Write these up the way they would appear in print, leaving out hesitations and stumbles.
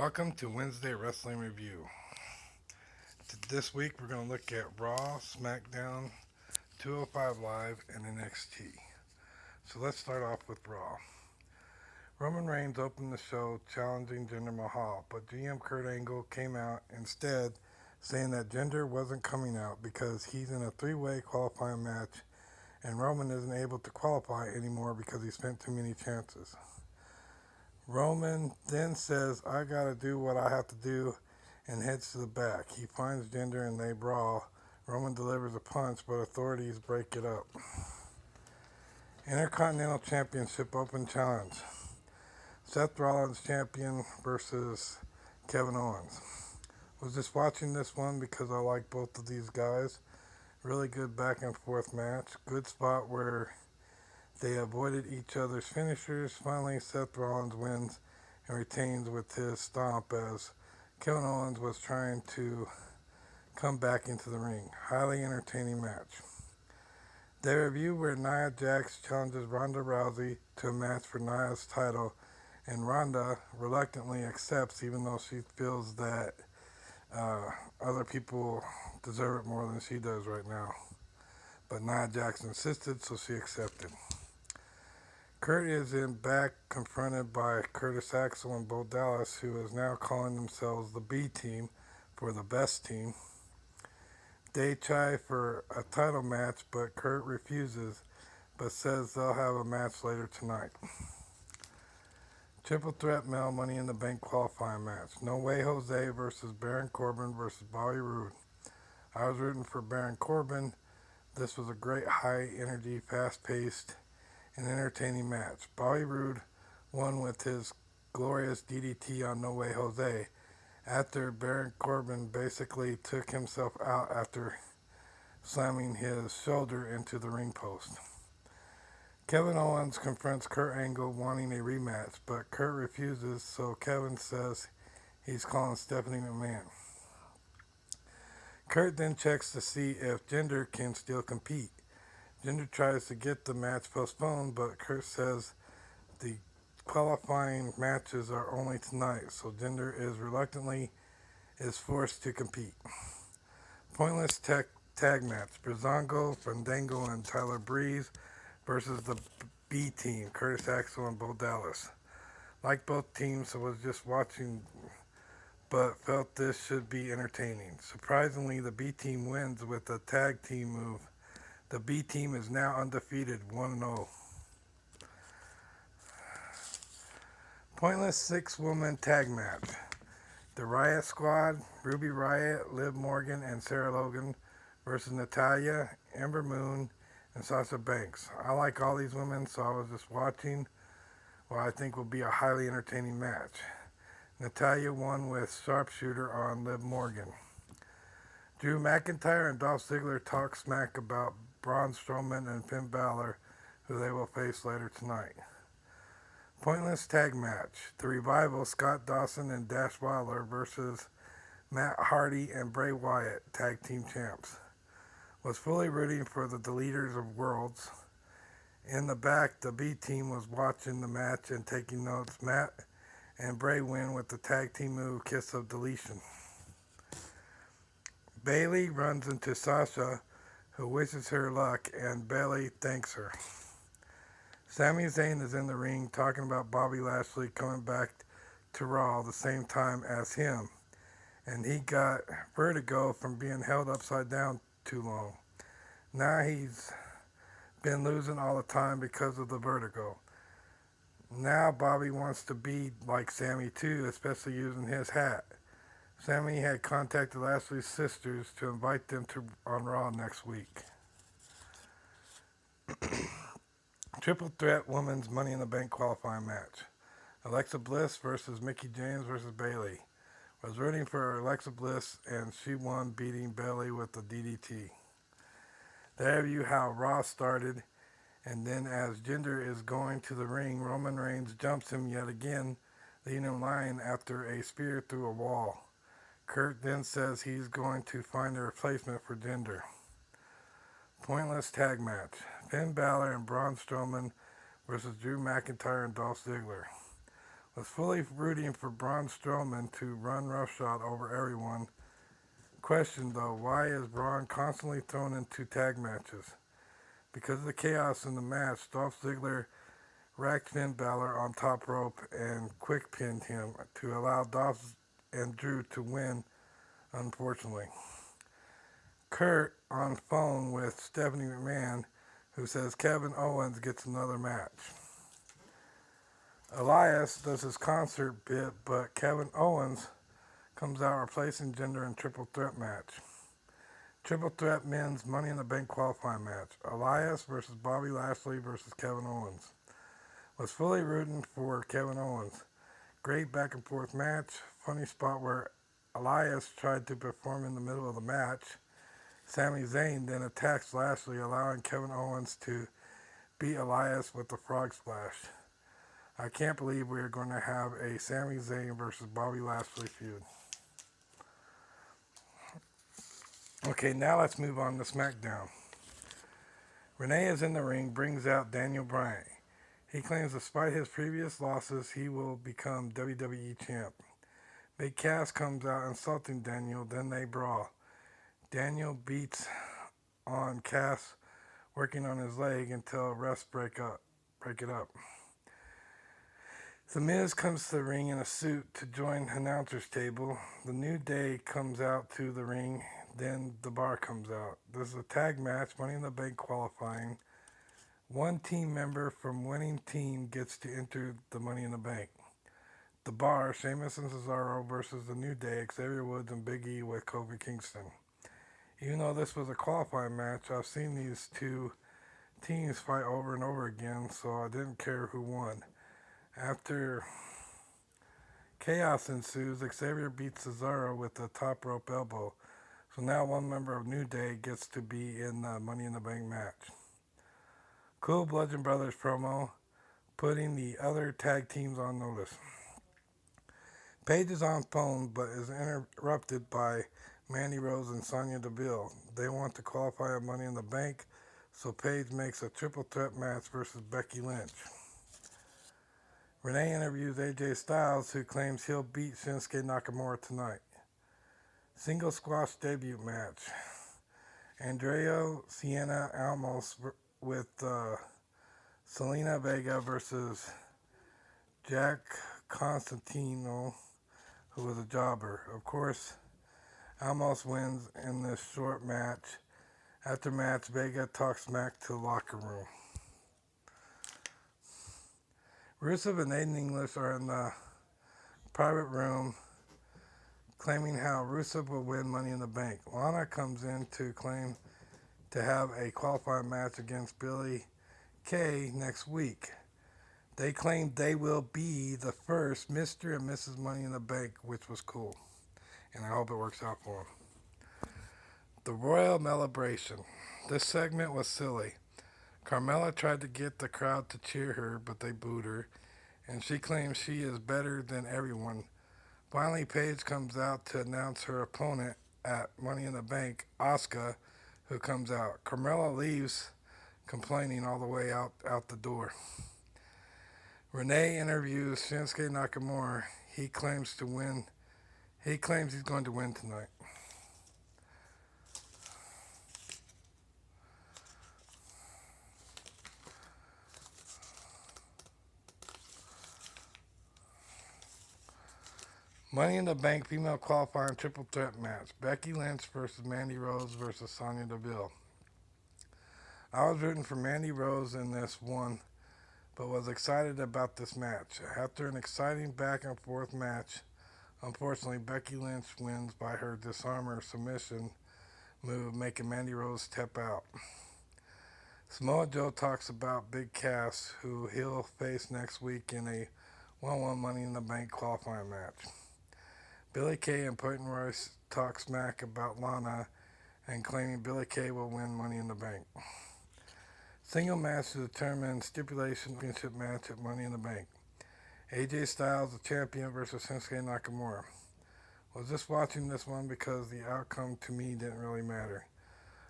Welcome to Wednesday Wrestling Review. This week we're going to look at Raw, SmackDown, 205 Live, and NXT. So let's start off with Raw. Roman Reigns opened the show challenging Jinder Mahal, but GM Kurt Angle came out instead saying that Jinder wasn't coming out because he's in a three-way qualifying match and Roman isn't able to qualify anymore because he spent too many chances. Roman then says, "I gotta do what I have to do," and heads to the back. He finds Jinder and they brawl. Roman delivers a punch, but authorities break it up. Intercontinental Championship Open Challenge. Seth Rollins champion versus Kevin Owens. Was just watching this one because I like both of these guys. Really good back and forth match. Good spot where they avoided each other's finishers. Finally, Seth Rollins wins and retains with his stomp as Kevin Owens was trying to come back into the ring. Highly entertaining match. They review where Nia Jax challenges Ronda Rousey to a match for Nia's title, and Ronda reluctantly accepts even though she feels that other people deserve it more than she does right now. But Nia Jax insisted, so she accepted. Kurt is in back confronted by Curtis Axel and Bo Dallas, who is now calling themselves the B team for the best team. They try for a title match, but Kurt refuses, but says they'll have a match later tonight. Triple threat male Money in the Bank qualifying match. No Way Jose versus Baron Corbin versus Bobby Roode. I was rooting for Baron Corbin. This was a great high energy, fast paced, and entertaining match. Bobby Roode won with his glorious DDT on No Way Jose after Baron Corbin basically took himself out after slamming his shoulder into the ring post. Kevin Owens confronts Kurt Angle wanting a rematch, but Kurt refuses, so Kevin says he's calling Stephanie McMahon. Kurt then checks to see if Jinder can still compete. Jinder tries to get the match postponed, but Kurt says the qualifying matches are only tonight, so Jinder is forced to compete. Pointless tag match. Breezango, Fandango, and Tyler Breeze versus the B team, Curtis Axel and Bo Dallas. Like both teams, I was just watching, but felt this should be entertaining. Surprisingly, the B team wins with a tag team move. The B team is now undefeated, 1-0. Pointless six-woman tag match. The Riot Squad, Ruby Riott, Liv Morgan, and Sarah Logan versus Natalya, Ember Moon, and Sasha Banks. I like all these women, so I was just watching what I think will be a highly entertaining match. Natalya won with sharpshooter on Liv Morgan. Drew McIntyre and Dolph Ziggler talk smack about Braun Strowman and Finn Balor, who they will face later tonight. Pointless tag match. The Revival, Scott Dawson and Dash Wilder versus Matt Hardy and Bray Wyatt, tag team champs. Was fully rooting for the Deleters of Worlds. In the back, the B team was watching the match and taking notes. Matt and Bray win with the tag team move, Kiss of Deletion. Bayley runs into Sasha, who wishes her luck, and Bayley thanks her. Sami Zayn is in the ring talking about Bobby Lashley coming back to Raw the same time as him, and he got vertigo from being held upside down too long. Now he's been losing all the time because of the vertigo. Now Bobby wants to be like Sami too, especially using his hat. Sami had contacted Lashley's sisters to invite them on Raw next week. Triple threat women's Money in the Bank qualifying match. Alexa Bliss versus Mickie James versus Bayley. Was rooting for Alexa Bliss and she won, beating Bayley with the DDT. They review how Raw started, and then as Jinder is going to the ring, Roman Reigns jumps him yet again, leaving him lying after a spear through a wall. Kurt then says he's going to find a replacement for Jinder. Pointless tag match. Finn Balor and Braun Strowman versus Drew McIntyre and Dolph Ziggler. Was fully rooting for Braun Strowman to run roughshod over everyone. Question though, why is Braun constantly thrown into tag matches? Because of the chaos in the match, Dolph Ziggler racked Finn Balor on top rope and quick pinned him to allow Dolph and Drew to win, unfortunately. Kurt on phone with Stephanie McMahon, who says Kevin Owens gets another match. Elias does his concert bit, but Kevin Owens comes out replacing Jinder in triple threat match. Triple threat men's Money in the Bank qualifying match. Elias versus Bobby Lashley versus Kevin Owens. Was fully rooting for Kevin Owens. Great back and forth match. Funny spot where Elias tried to perform in the middle of the match. Sami Zayn then attacks Lashley, allowing Kevin Owens to beat Elias with the frog splash. I can't believe we are going to have a Sami Zayn versus Bobby Lashley feud. Okay, now let's move on to SmackDown. Renee is in the ring, brings out Daniel Bryan. He claims despite his previous losses, he will become WWE champ. Big Cass comes out insulting Daniel, then they brawl. Daniel beats on Cass, working on his leg until refs break it up. The Miz comes to the ring in a suit to join announcer's table. The New Day comes out to the ring, then the Bar comes out. This is a tag match, Money in the Bank qualifying. One team member from winning team gets to enter the Money in the Bank. The Bar, Sheamus and Cesaro versus the New Day, Xavier Woods and Big E with Kofi Kingston. Even though this was a qualifying match, I've seen these two teams fight over and over again, so I didn't care who won. After chaos ensues, Xavier beats Cesaro with a top rope elbow. So now one member of New Day gets to be in the Money in the Bank match. Cool Bludgeon Brothers promo, putting the other tag teams on notice. Paige is on phone, but is interrupted by Mandy Rose and Sonya Deville. They want to qualify a Money in the Bank, so Paige makes a triple threat match versus Becky Lynch. Renee interviews AJ Styles, who claims he'll beat Shinsuke Nakamura tonight. Single squash debut match. Andrea Sienna Almos with Selena Vega versus Jack Constantino, who was a jobber. Of course, Almos wins in this short match. After match, Vega talks smack to the locker room. Rusev and Aiden English are in the private room claiming how Rusev will win Money in the Bank. Lana comes in to claim to have a qualifying match against Billie Kay next week. They claim they will be the first Mr. and Mrs. Money in the Bank, which was cool. And I hope it works out for them. The Royal Celebration. This segment was silly. Carmella tried to get the crowd to cheer her, but they booed her, and she claims she is better than everyone. Finally, Paige comes out to announce her opponent at Money in the Bank, Asuka, who comes out. Carmella leaves, complaining all the way out the door. Renee interviews Shinsuke Nakamura. He claims he's going to win tonight. Money in the Bank female qualifying triple threat match. Becky Lynch versus Mandy Rose versus Sonya Deville. I was rooting for Mandy Rose in this one, but was excited about this match. After an exciting back and forth match, unfortunately Becky Lynch wins by her disarmer submission move, making Mandy Rose tap out. Samoa Joe talks about Big Cass, who he'll face next week in a 1-1 Money in the Bank qualifying match. Billie Kay and Peyton Royce talk smack about Lana and claiming Billie Kay will win Money in the Bank. Single match to determine stipulation championship match at Money in the Bank. AJ Styles, the champion, versus Shinsuke Nakamura. Was just watching this one because the outcome to me didn't really matter.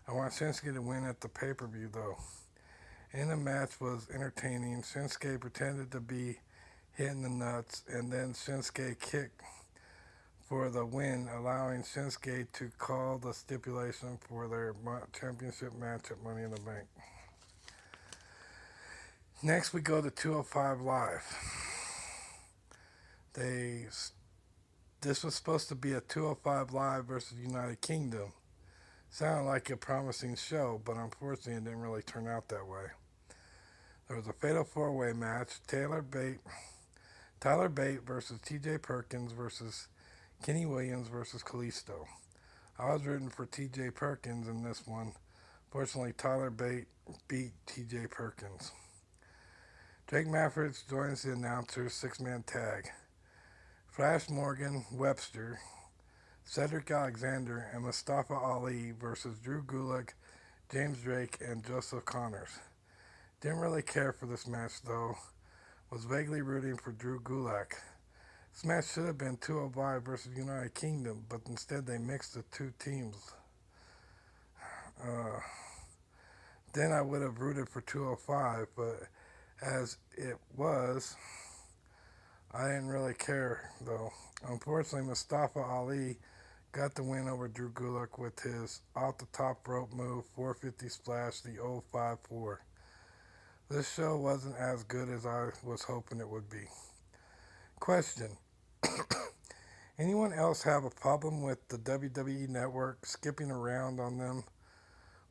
I want Shinsuke to win at the pay-per-view though. In the match was entertaining. Shinsuke pretended to be hitting the nuts, and then Shinsuke kicked for the win, allowing Shinsuke to call the stipulation for their championship match at Money in the Bank. Next, we go to 205 Live. This was supposed to be a 205 Live versus United Kingdom. Sounded like a promising show, but unfortunately it didn't really turn out that way. There was a fatal four-way match, Tyler Bate versus TJ Perkins versus Kenny Williams versus Kalisto. I was rooting for TJ Perkins in this one. Fortunately, Tyler Bate beat TJ Perkins. Drake Maverick joins the announcers, six-man tag. Flash Morgan Webster, Cedric Alexander, and Mustafa Ali versus Drew Gulak, James Drake, and Joseph Connors. Didn't really care for this match though. Was vaguely rooting for Drew Gulak. This match should have been 205 versus United Kingdom, but instead they mixed the two teams. Then I would have rooted for 205, but as it was, I didn't really care though. Unfortunately, Mustafa Ali got the win over Drew Gulak with his off the top rope move, 450 splash, the 054. This show wasn't as good as I was hoping it would be. Question. Anyone else have a problem with the WWE Network skipping around on them?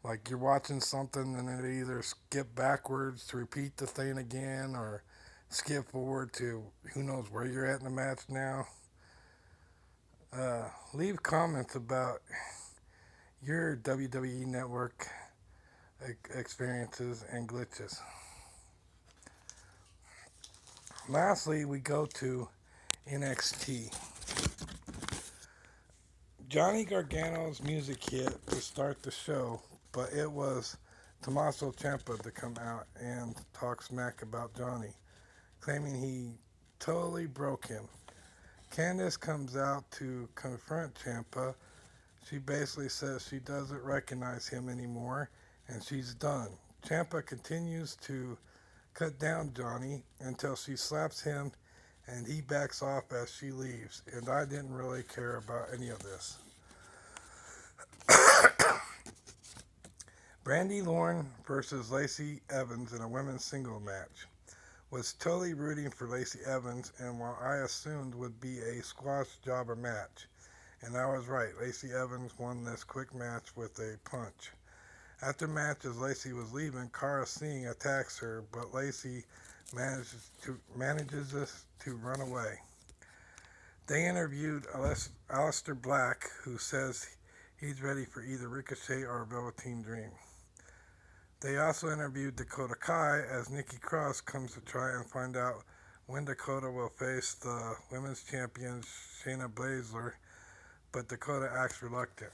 Like you're watching something and it either skip backwards to repeat the thing again or skip forward to who knows where you're at in the match now? Leave comments about your WWE Network experiences and glitches. Lastly, we go to NXT. Johnny Gargano's music hit to start the show, but it was Tommaso Ciampa to come out and talk smack about Johnny, claiming he totally broke him. Candice comes out to confront Ciampa. She basically says she doesn't recognize him anymore and she's done. Ciampa continues to cut down Johnny until she slaps him and he backs off as she leaves. And I didn't really care about any of this. Brandi Lauren versus Lacey Evans in a women's single match. Was totally rooting for Lacey Evans and what I assumed would be a squash jobber match. And I was right. Lacey Evans won this quick match with a punch. After match, as Lacey was leaving, Cara Singh attacks her, but Lacey manages to run away. They interviewed Aleister Black, who says he's ready for either Ricochet or Velveteen Dream. They also interviewed Dakota Kai as Nikki Cross comes to try and find out when Dakota will face the women's champion Shayna Baszler, but Dakota acts reluctant.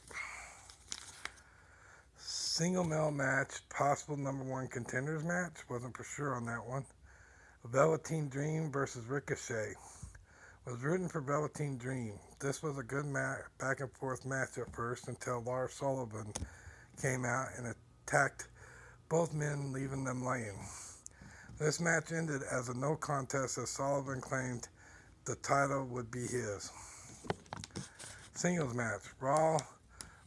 Single male match, possible number one contenders match, wasn't for sure on that one. Velveteen Dream versus Ricochet. Was rooting for Velveteen Dream. This was a good back and forth match at first until Lars Sullivan came out and attacked both men, leaving them laying. This match ended as a no contest as Sullivan claimed the title would be his. Singles match, Raw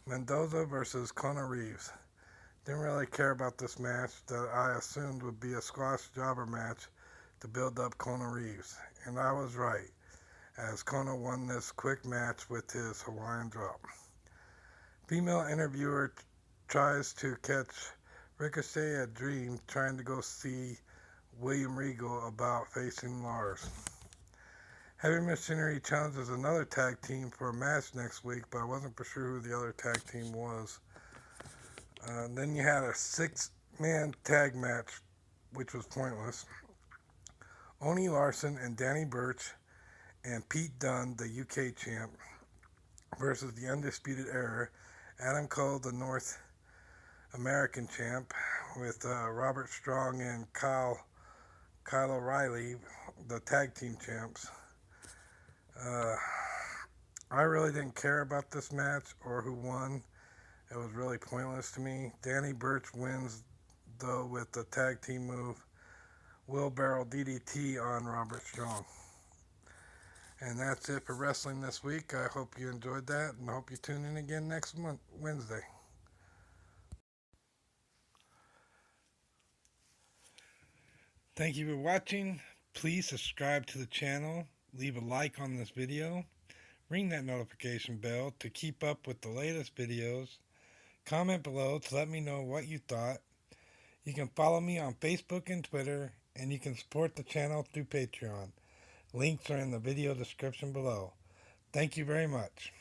Mendoza versus Kona Reeves. Didn't really care about this match that I assumed would be a squash jobber match to build up Kona Reeves. And I was right, as Kona won this quick match with his Hawaiian drop. Female interviewer tries to catch Ricochet at Dream, trying to go see William Regal about facing Lars. Heavy Machinery challenges another tag team for a match next week, but I wasn't for sure who the other tag team was. Then you had a six-man tag match, which was pointless. Oni Larson and Danny Burch and Pete Dunne, the UK champ, versus the Undisputed Era, Adam Cole, the North American champ, with Robert Strong and Kyle O'Reilly, the tag team champs. I really didn't care about this match or who won. It was really pointless to me. Danny Burch wins, though, with the tag team move wheelbarrow DDT on Robert Strong. And that's it for wrestling this week. I hope you enjoyed that, and I hope you tune in again next Wednesday. Thank you for watching. Please subscribe to the channel, leave a like on this video, ring that notification bell to keep up with the latest videos, comment below to let me know what you thought. You can follow me on Facebook and Twitter, and you can support the channel through Patreon. Links are in the video description below. Thank you very much.